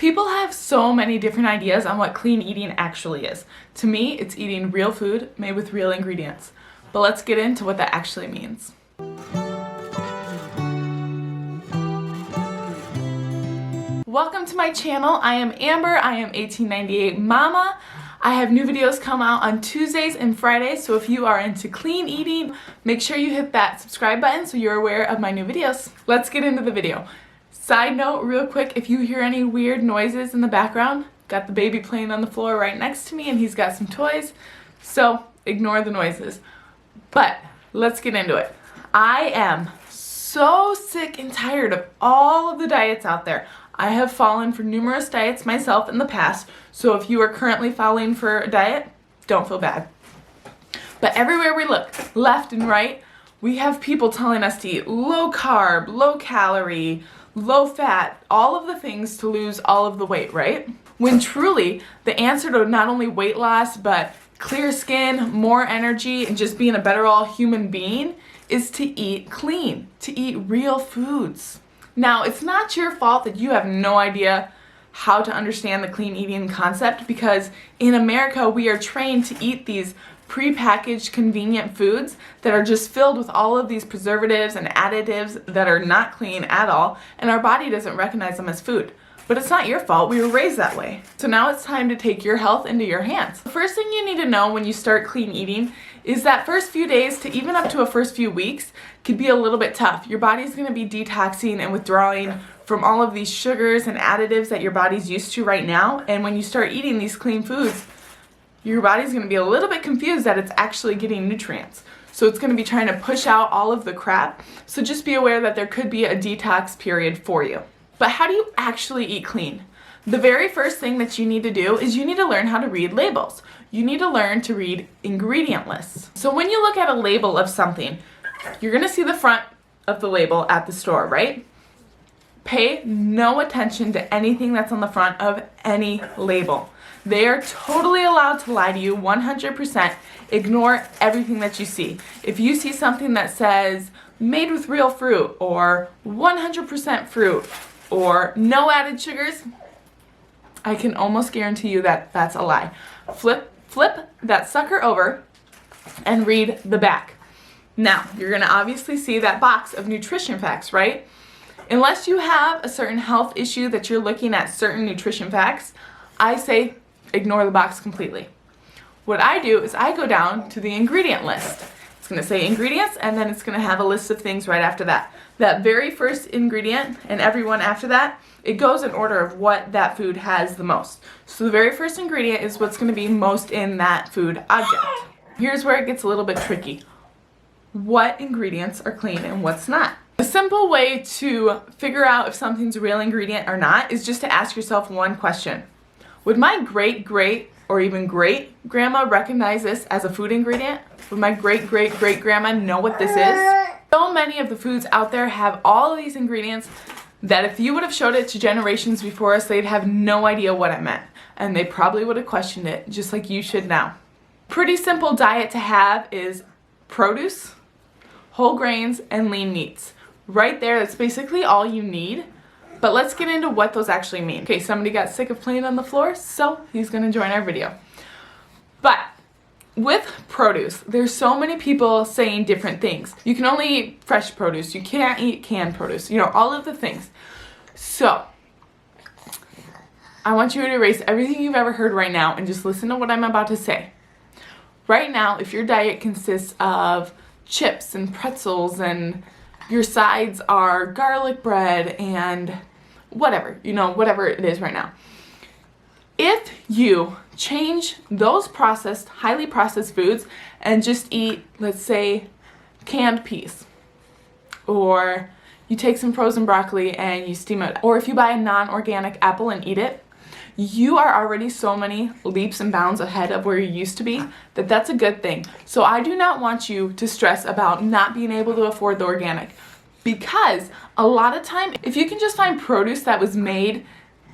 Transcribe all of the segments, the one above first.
People have so many different ideas on what clean eating actually is. To me, it's eating real food made with real ingredients. But let's get into what that actually means. Welcome to my channel. I am Amber. I am 1898 Mama. I have new videos come out on Tuesdays and Fridays, so if you are into clean eating, make sure you hit that subscribe button so you're aware of my new videos. Let's get into the video. Side note, real quick, if you hear any weird noises in the background, got the baby playing on the floor right next to me and he's got some toys, so ignore the noises. But let's get into it. I am so sick and tired of all of the diets out there. I have fallen for numerous diets myself in the past, so if you are currently falling for a diet, don't feel bad. But everywhere we look, left and right, we have people telling us to eat low carb, low calorie, low fat, all of the things to lose all of the weight, right? When truly, the answer to not only weight loss, but clear skin, more energy, and just being a better all human being is to eat clean, to eat real foods. Now, it's not your fault that you have no idea how to understand the clean eating concept, because in America, we are trained to eat these prepackaged convenient foods that are just filled with all of these preservatives and additives that are not clean at all, and our body doesn't recognize them as food. But it's not your fault, we were raised that way. So now it's time to take your health into your hands. The first thing you need to know when you start clean eating is that first few days to even up to a first few weeks could be a little bit tough. Your body's gonna be detoxing and withdrawing from all of these sugars and additives that your body's used to right now, and when you start eating these clean foods, your body's going to be a little bit confused that it's actually getting nutrients. So it's going to be trying to push out all of the crap. So just be aware that there could be a detox period for you. But how do you actually eat clean? The very first thing that you need to do is you need to learn how to read labels. You need to learn to read ingredient lists. So when you look at a label of something, you're going to see the front of the label at the store, right? Pay no attention to anything that's on the front of any label. They are totally allowed to lie to you 100%. Ignore everything that you see. If you see something that says made with real fruit or 100% fruit or no added sugars, I can almost guarantee you that that's a lie. Flip that sucker over and read the back. Now, you're going to obviously see that box of nutrition facts, right? Unless you have a certain health issue that you're looking at certain nutrition facts, I say ignore the box completely. What I do is I go down to the ingredient list. It's going to say ingredients, and then it's going to have a list of things right after that. That very first ingredient and everyone after that, it goes in order of what that food has the most. So the very first ingredient is what's going to be most in that food object. Here's where it gets a little bit tricky. What ingredients are clean and what's not? A simple way to figure out if something's a real ingredient or not is just to ask yourself one question. Would my great or even great grandma recognize this as a food ingredient? Would my great grandma know what this is? So many of the foods out there have all of these ingredients that if you would have showed it to generations before us, they'd have no idea what it meant. And they probably would have questioned it, just like you should now. Pretty simple diet to have is produce, whole grains, and lean meats. Right there, that's basically all you need. But let's get into what those actually mean. Okay, somebody got sick of playing on the floor, so he's gonna join our video. But with produce, there's so many people saying different things. You can only eat fresh produce, you can't eat canned produce, you know, all of the things. So, I want you to erase everything you've ever heard right now and just listen to what I'm about to say. Right now, if your diet consists of chips and pretzels and your sides are garlic bread and whatever, you know, whatever it is right now. If you change those processed, highly processed foods and just eat, let's say, canned peas, or you take some frozen broccoli and you steam it, or if you buy a non-organic apple and eat it, you are already so many leaps and bounds ahead of where you used to be that that's a good thing. So I do not want you to stress about not being able to afford the organic, because a lot of time, if you can just find produce that was made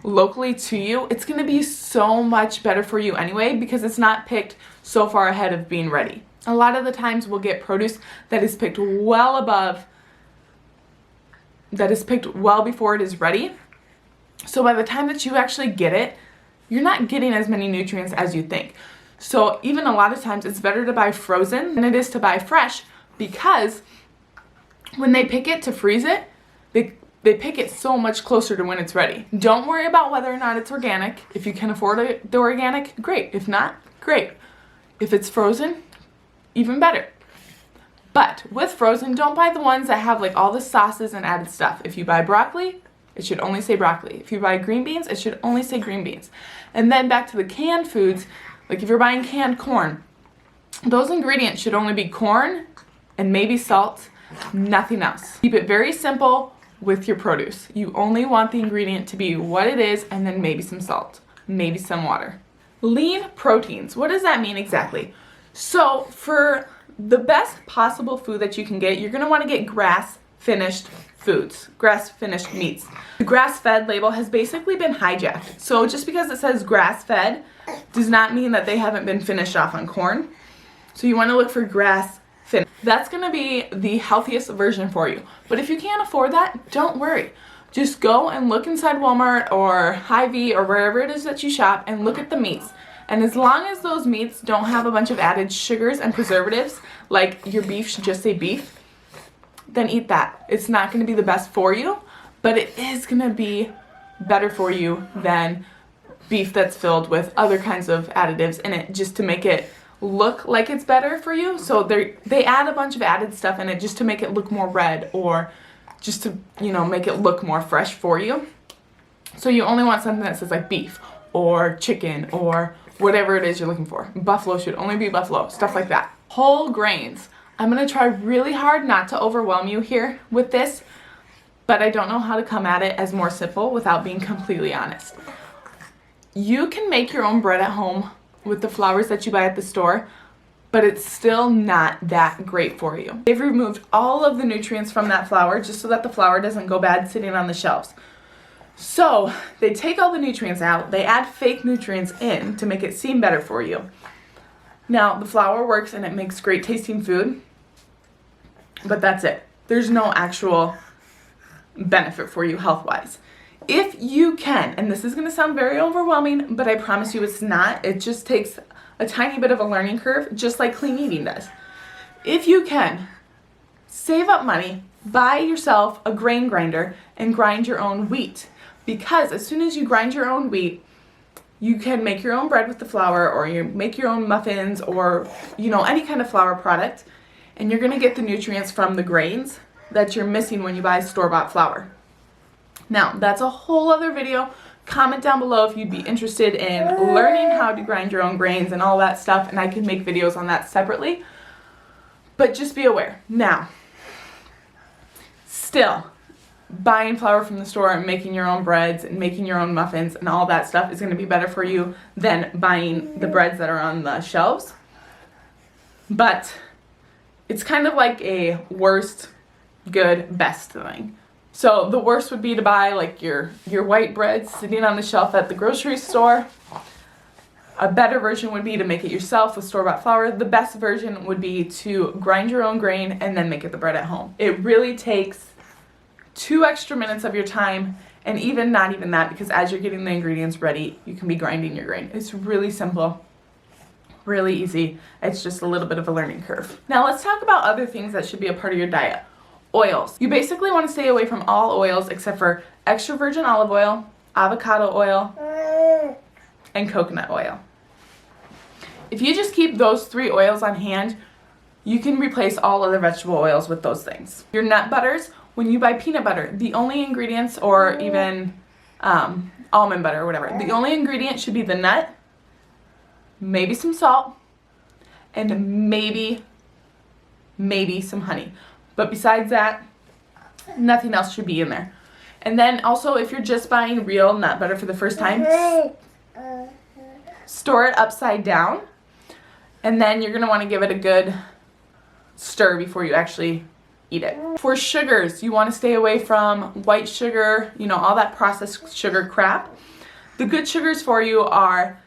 locally to you, it's going to be so much better for you anyway, because it's not picked so far ahead of being ready. A lot of the times we'll get produce that is picked well before it is ready. So by the time that you actually get it, you're not getting as many nutrients as you think. So even a lot of times it's better to buy frozen than it is to buy fresh, because when they pick it to freeze it, they pick it so much closer to when it's ready. Don't worry about whether or not it's organic. If you can afford the organic, great. If not, great. If it's frozen, even better. But with frozen, don't buy the ones that have like all the sauces and added stuff. If you buy broccoli, it should only say broccoli. If you buy green beans, it should only say green beans. And then back to the canned foods, like if you're buying canned corn, those ingredients should only be corn and maybe salt, nothing else. Keep it very simple with your produce. You only want the ingredient to be what it is, and then maybe some salt, maybe some water. Lean proteins, what does that mean exactly? So for the best possible food that you can get, you're gonna wanna get grass-finished foods, grass-finished meats. The grass-fed label has basically been hijacked. So just because it says grass-fed does not mean that they haven't been finished off on corn. So you wanna look for grass-finished. That's gonna be the healthiest version for you. But if you can't afford that, don't worry. Just go and look inside Walmart or Hy-Vee or wherever it is that you shop and look at the meats. And as long as those meats don't have a bunch of added sugars and preservatives, like your beef should just say beef, then eat that. It's not gonna be the best for you, but it is gonna be better for you than beef that's filled with other kinds of additives in it, just to make it look like it's better for you. So they add a bunch of added stuff in it just to make it look more red, or just to, you know, make it look more fresh for you. So you only want something that says like beef or chicken or whatever it is you're looking for. Buffalo should only be buffalo, stuff like that. Whole grains. I'm gonna try really hard not to overwhelm you here with this, but I don't know how to come at it as more simple without being completely honest. You can make your own bread at home with the flours that you buy at the store, but it's still not that great for you. They've removed all of the nutrients from that flour just so that the flour doesn't go bad sitting on the shelves. So they take all the nutrients out, they add fake nutrients in to make it seem better for you. Now the flour works and it makes great tasting food, but that's it. There's no actual benefit for you health-wise. If you can, and this is going to sound very overwhelming, but I promise you it's not. It just takes a tiny bit of a learning curve, just like clean eating does. If you can, save up money, buy yourself a grain grinder, and grind your own wheat. Because as soon as you grind your own wheat, you can make your own bread with the flour, or you make your own muffins, or any kind of flour product, and you're going to get the nutrients from the grains that you're missing when you buy store-bought flour. Now, that's a whole other video. Comment down below if you'd be interested in learning how to grind your own grains and all that stuff, and I can make videos on that separately. But just be aware. Now, still, buying flour from the store and making your own breads and making your own muffins and all that stuff is going to be better for you than buying the breads that are on the shelves. But it's kind of like a worst, good, best thing. So the worst would be to buy like your white bread sitting on the shelf at the grocery store. A better version would be to make it yourself with store-bought flour. The best version would be to grind your own grain and then make it the bread at home. It really takes 2 extra minutes of your time, and not even that, because as you're getting the ingredients ready, you can be grinding your grain. It's really simple, really easy. It's just a little bit of a learning curve. Now let's talk about other things that should be a part of your diet. Oils. You basically want to stay away from all oils except for extra virgin olive oil, avocado oil, and coconut oil. If you just keep those 3 oils on hand, you can replace all other vegetable oils with those things. Your nut butters, when you buy peanut butter, the only ingredients, or even almond butter or whatever, the only ingredient should be the nut, maybe some salt, and maybe some honey. But besides that, nothing else should be in there. And then also, if you're just buying real nut butter for the first time, store it upside down. And then you're going to want to give it a good stir before you actually eat it. For sugars, you want to stay away from white sugar, all that processed sugar crap. The good sugars for you are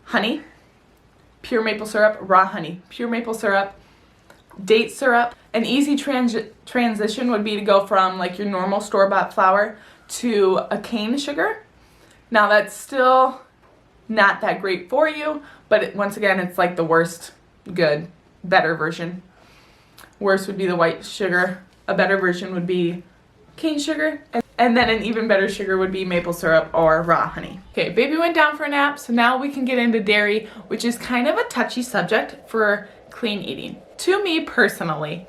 honey, pure maple syrup, raw honey, pure maple syrup, date syrup. An easy transition would be to go from like your normal store-bought flour to a cane sugar. Now that's still not that great for you, but once again, it's like the worst good, better version. Worst would be the white sugar. A better version would be cane sugar. And then an even better sugar would be maple syrup or raw honey. Okay, baby went down for a nap, so now we can get into dairy, which is kind of a touchy subject for clean eating. To me personally,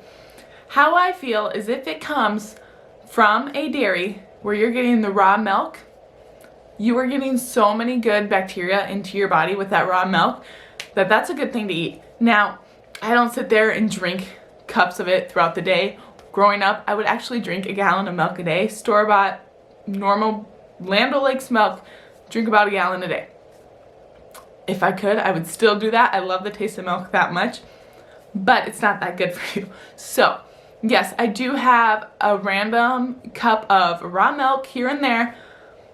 how I feel is if it comes from a dairy where you're getting the raw milk, you are getting so many good bacteria into your body with that raw milk that that's a good thing to eat. Now, I don't sit there and drink cups of it throughout the day. Growing up, I would actually drink a gallon of milk a day. Store-bought, normal Land O'Lakes milk, drink about a gallon a day. If I could, I would still do that. I love the taste of milk that much, but it's not that good for you. So, yes, I do have a random cup of raw milk here and there,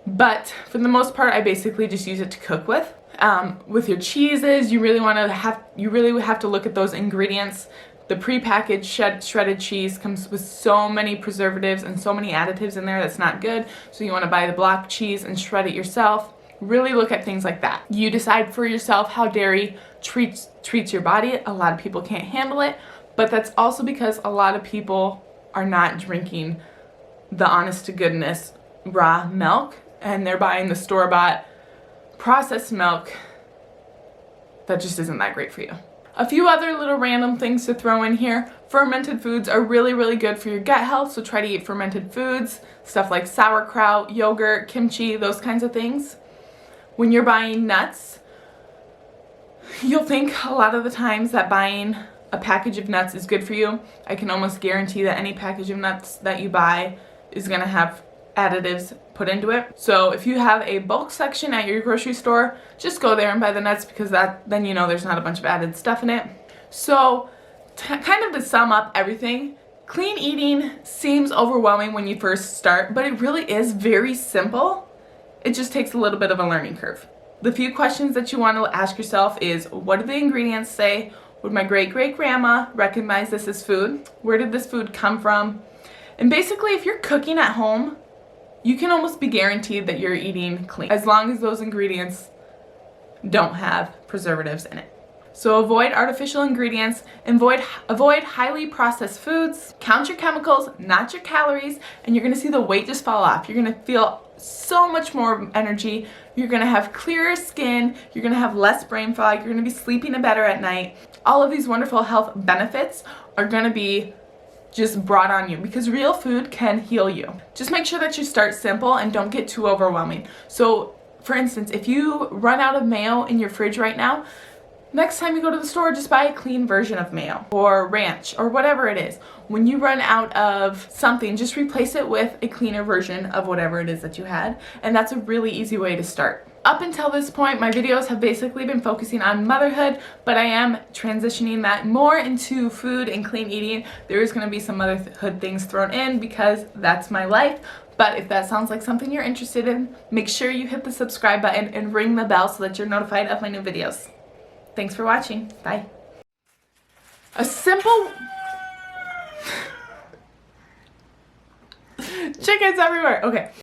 but for the most part, I basically just use it to cook with. With your cheeses, you really have to look at those ingredients. The prepackaged shredded cheese comes with so many preservatives and so many additives in there that's not good. So you want to buy the block cheese and shred it yourself. Really look at things like that. You decide for yourself how dairy treats your body. A lot of people can't handle it, but that's also because a lot of people are not drinking the honest to goodness raw milk, and they're buying the store-bought processed milk that just isn't that great for you. A few other little random things to throw in here. Fermented foods are really, really good for your gut health, so try to eat fermented foods. Stuff like sauerkraut, yogurt, kimchi, those kinds of things. When you're buying nuts, you'll think a lot of the times that buying a package of nuts is good for you. I can almost guarantee that any package of nuts that you buy is going to have additives put into it. So if you have a bulk section at your grocery store, just go there and buy the nuts, because then you know there's not a bunch of added stuff in it. So kind of to sum up everything, clean eating seems overwhelming when you first start, but it really is very simple. It just takes a little bit of a learning curve. The few questions that you want to ask yourself is, what do the ingredients say? Would my great-great-grandma recognize this as food? Where did this food come from? And basically, if you're cooking at home, you can almost be guaranteed that you're eating clean, as long as those ingredients don't have preservatives in it. So avoid artificial ingredients, avoid highly processed foods, count your chemicals, not your calories, and you're gonna see the weight just fall off. You're gonna feel so much more energy, you're gonna have clearer skin, you're gonna have less brain fog, you're gonna be sleeping better at night. All of these wonderful health benefits are gonna be just brought on you, because real food can heal you. Just make sure that you start simple and don't get too overwhelming. So for instance, if you run out of mayo in your fridge right now, next time you go to the store, just buy a clean version of mayo or ranch or whatever it is. When you run out of something, just replace it with a cleaner version of whatever it is that you had, and that's a really easy way to start. Up until this point, my videos have basically been focusing on motherhood, but I am transitioning that more into food and clean eating. There is going to be some motherhood things thrown in because that's my life. But if that sounds like something you're interested in, make sure you hit the subscribe button and ring the bell so that you're notified of my new videos. Thanks for watching. Bye. A simple... Chickens everywhere. Okay.